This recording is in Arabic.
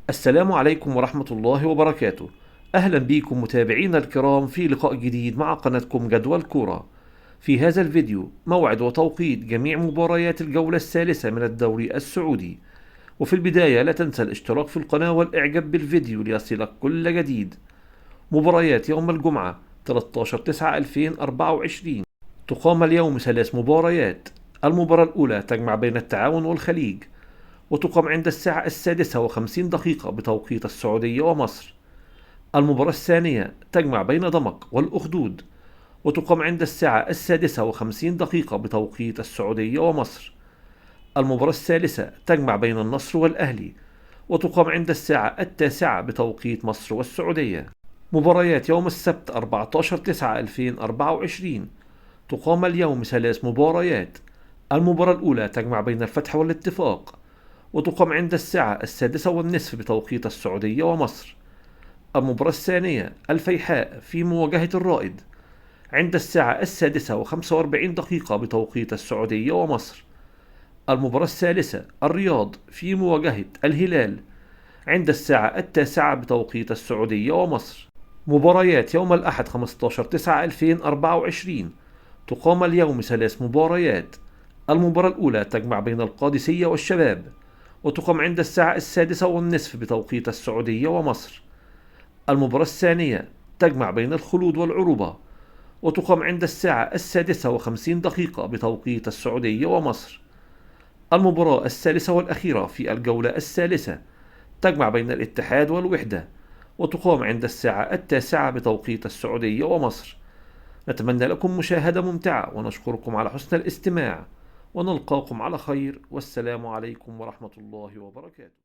السلام عليكم ورحمة الله وبركاته. أهلا بكم متابعينا الكرام في لقاء جديد مع قناتكم جدول كورة. في هذا الفيديو موعد وتوقيت جميع مباريات الجولة الثالثة من الدوري السعودي. وفي البداية لا تنسى الاشتراك في القناة والإعجاب بالفيديو ليصلك كل جديد. مباريات يوم الجمعة 13/9/2024. تقام اليوم ثلاث مباريات. المباراة الأولى تجمع بين التعاون والخليج، وتقام عند الساعة 6:50 بتوقيت السعودية ومصر. المباراة الثانية تجمع بين دمك والأخدود، وتقام عند الساعة 6:50 بتوقيت السعودية ومصر. المباراة الثالثة تجمع بين النصر والأهلي، وتقام عند الساعة 9 بتوقيت مصر والسعودية. مباريات يوم السبت 14/9/2024. تقام اليوم ثلاث مباريات. المباراة الأولى تجمع بين الفتح والاتفاق، وتقام عند الساعة 6:30 بتوقيت السعودية ومصر. المباراة الثانية الفيحاء في مواجهة الرائد عند الساعة 6:45 بتوقيت السعودية ومصر. المباراة الثالثة الرياض في مواجهة الهلال عند الساعة 9 بتوقيت السعودية ومصر. مباريات يوم الأحد 15/9/2024. تقام اليوم ثلاث مباريات. المباراة الأولى تجمع بين القادسية والشباب، وتقام عند الساعة 6:30 بتوقيت السعودية ومصر. المباراة الثانية تجمع بين الخلود والعروبة، وتقام عند الساعة 6:50 بتوقيت السعودية ومصر. المباراة الثالثة والأخيرة في الجولة الثالثة تجمع بين الاتحاد والوحدة، وتقام عند الساعة 9 بتوقيت السعودية ومصر. نتمنى لكم مشاهدة ممتعة، ونشكركم على حسن الاستماع، ونلقاكم على خير، والسلام عليكم ورحمة الله وبركاته.